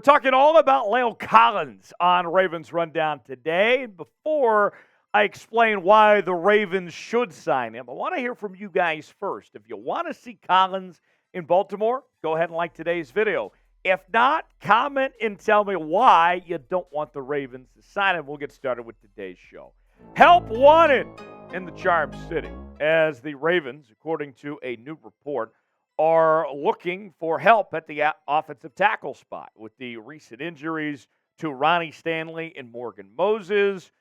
talking all about La'el Collins on Ravens Rundown today. Before I explain why the Ravens should sign him, I want to hear from you guys first. If you want to see Collins in Baltimore, go ahead and like today's video. If not, comment and tell me why you don't want the Ravens to sign him. We'll get started with today's show. Help wanted in the Charm City as the Ravens, according to a new report, are looking for help at the offensive tackle spot with the recent injuries to Ronnie Stanley and Morgan Moses.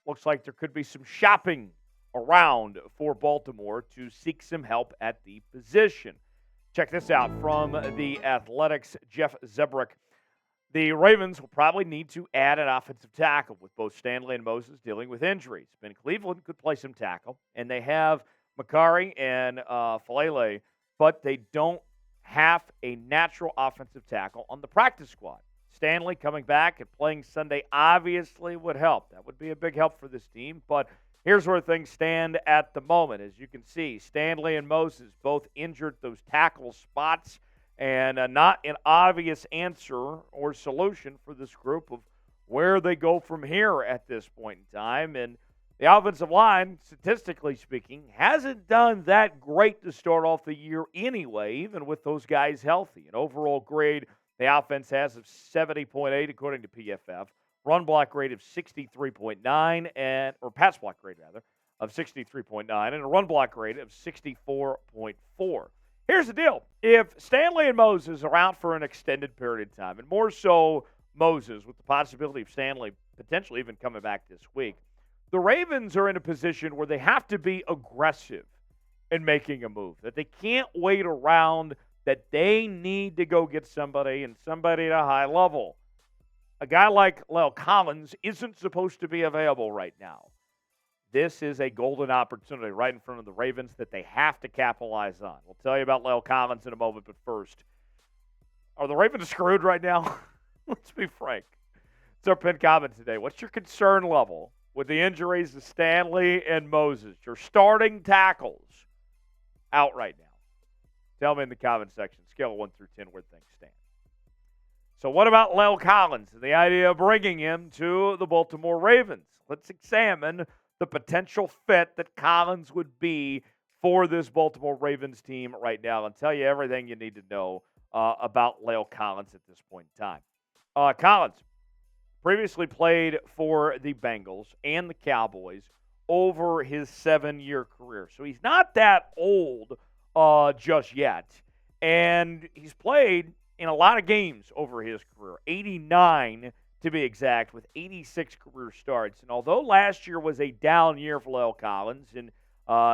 Looks like there could be some shopping around for Baltimore to seek some help at the position. Check this out from the Athletics' Jeff Zebrick. The Ravens will probably need to add an offensive tackle with both Stanley and Moses dealing with injuries. Ben Cleveland could play some tackle, and they have Makari and Falele, but they don't have a natural offensive tackle on the practice squad. Stanley coming back and playing Sunday obviously would help. That would be a big help for this team, but here's where things stand at the moment. As you can see, Stanley and Moses both injured those tackle spots, and not an obvious answer or solution for this group of where they go from here at this point in time. And the offensive line, statistically speaking, hasn't done that great to start off the year anyway, even with those guys healthy. An overall grade the offense has of 70.8 according to PFF. Run block rate of 63.9, or pass block grade rather, of 63.9, and a run block rate of 64.4. Here's the deal. If Stanley and Moses are out for an extended period of time, and more so Moses, with the possibility of Stanley potentially even coming back this week, the Ravens are in a position where they have to be aggressive in making a move, that they can't wait around, that they need to go get somebody, and somebody at a high level. A guy like La'el Collins isn't supposed to be available right now. This is a golden opportunity right in front of the Ravens that they have to capitalize on. We'll tell you about La'el Collins in a moment, but first, are the Ravens screwed right now? Let's be frank. It's our pinned comment today. What's your concern level with the injuries to Stanley and Moses? Your starting tackles out right now. Tell me in the comment section, scale of 1 through 10, where things stand. So what about La'el Collins and the idea of bringing him to the Baltimore Ravens? Let's examine the potential fit that Collins would be for this Baltimore Ravens team right now and tell you everything you need to know about La'el Collins at this point in time. Collins previously played for the Bengals and the Cowboys over his 7-year career. So he's not that old just yet. And he's played in a lot of games over his career, 89 to be exact, with 86 career starts. And although last year was a down year for La'el Collins, and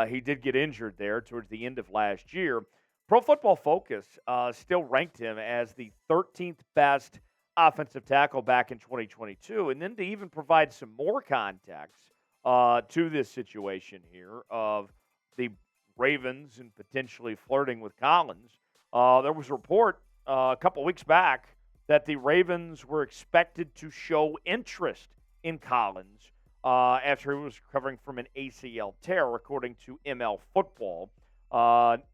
he did get injured there towards the end of last year, Pro Football Focus still ranked him as the 13th best offensive tackle back in 2022. And then to even provide some more context to this situation here of the Ravens and potentially flirting with Collins, there was a report a couple weeks back that the Ravens were expected to show interest in Collins after he was recovering from an ACL tear, according to ML Football.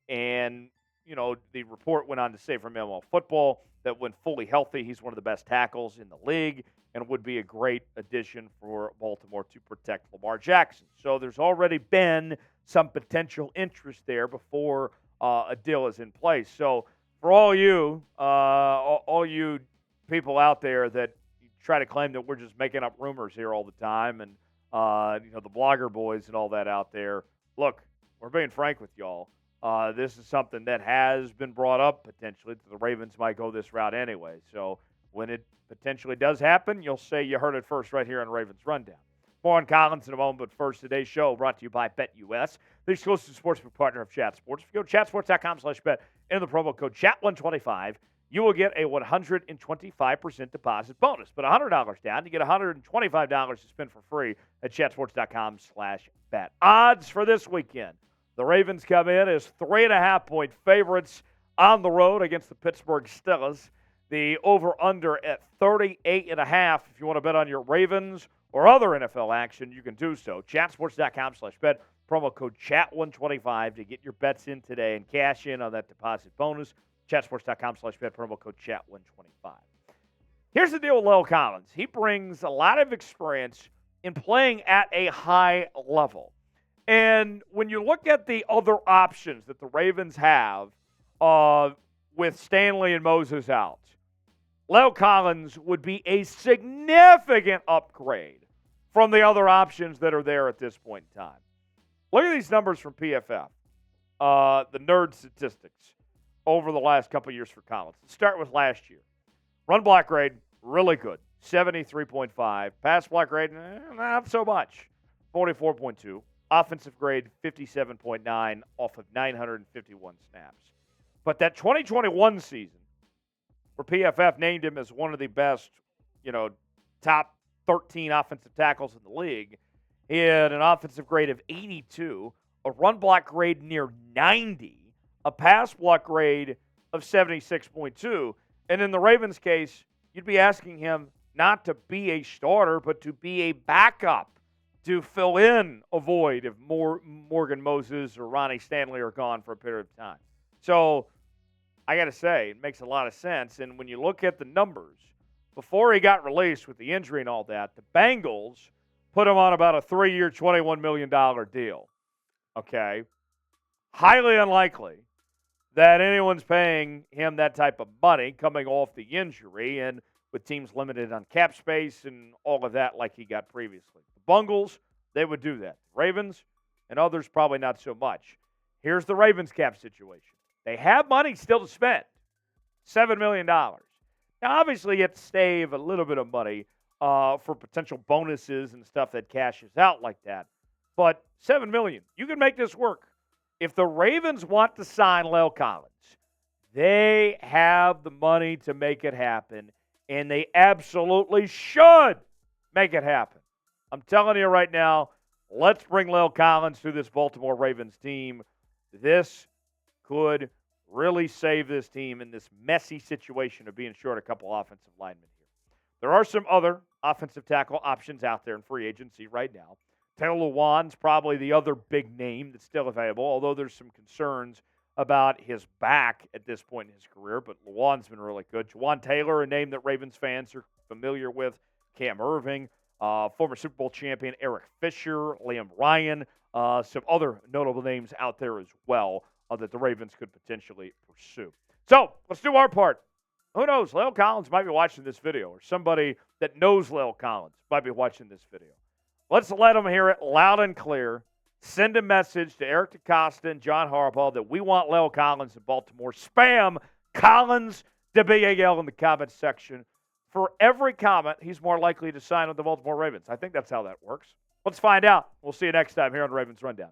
And, you know, the report went on to say from ML Football that when fully healthy, he's one of the best tackles in the league and would be a great addition for Baltimore to protect Lamar Jackson. So there's already been some potential interest there before a deal is in place. So for all you people out there that try to claim that we're just making up rumors here all the time, and the blogger boys and all that out there, look, we're being frank with y'all. This is something that has been brought up potentially that the Ravens might go this route anyway. So when it potentially does happen, you'll say you heard it first right here on Ravens Rundown. More on Collins in a moment, but first, today's show brought to you by BetUS, the exclusive sportsbook partner of Chat Sports. If you go to chatsports.com/bet, enter the promo code CHAT125, you will get a 125% deposit bonus. Put $100 down, you get $125 to spend for free at chatsports.com/bet. Odds for this weekend. The Ravens come in as 3.5-point favorites on the road against the Pittsburgh Steelers. The over-under at 38.5. If you want to bet on your Ravens or other NFL action, you can do so. Chatsports.com/bet. Promo code CHAT125 to get your bets in today and cash in on that deposit bonus. Chatsports.com/bet. Promo code CHAT125. Here's the deal with La'el Collins. He brings a lot of experience in playing at a high level. And when you look at the other options that the Ravens have with Stanley and Moses out, La'el Collins would be a significant upgrade from the other options that are there at this point in time. Look at these numbers from PFF, the nerd statistics over the last couple of years for Collins. Let's start with last year. Run block grade, really good, 73.5. Pass block grade, not so much, 44.2. Offensive grade, 57.9 off of 951 snaps. But that 2021 season, where PFF named him as one of the best, top 13 offensive tackles in the league, he had an offensive grade of 82, a run block grade near 90, a pass block grade of 76.2. And in the Ravens' case, you'd be asking him not to be a starter, but to be a backup to fill in a void if Morgan Moses or Ronnie Stanley are gone for a period of time. So I got to say, it makes a lot of sense. And when you look at the numbers, before he got released with the injury and all that, the Bengals put him on about a 3-year, $21 million deal. Okay? Highly unlikely that anyone's paying him that type of money coming off the injury and with teams limited on cap space and all of that like he got previously. The Bungles, they would do that. Ravens and others, probably not so much. Here's the Ravens cap situation. They have money still to spend, $7 million. Now, obviously, you have to save a little bit of money for potential bonuses and stuff that cashes out like that. But $7 million, you can make this work. If the Ravens want to sign La'el Collins, they have the money to make it happen, and they absolutely should make it happen. I'm telling you right now, let's bring La'el Collins to this Baltimore Ravens team. This could really save this team in this messy situation of being short a couple offensive linemen here. There are some other offensive tackle options out there in free agency right now. Taylor Lewan's probably the other big name that's still available, although there's some concerns about his back at this point in his career, but Lewan's been really good. Juwan Taylor, a name that Ravens fans are familiar with. Cam Irving, former Super Bowl champion Eric Fisher, Liam Ryan, some other notable names out there as well that the Ravens could potentially pursue. So let's do our part. Who knows? La'el Collins might be watching this video, or somebody that knows La'el Collins might be watching this video. Let's let them hear it loud and clear. Send a message to Eric DeCosta and John Harbaugh that we want La'el Collins in Baltimore. Spam Collins WAL in the comment section. For every comment, he's more likely to sign with the Baltimore Ravens. I think that's how that works. Let's find out. We'll see you next time here on Ravens Rundown.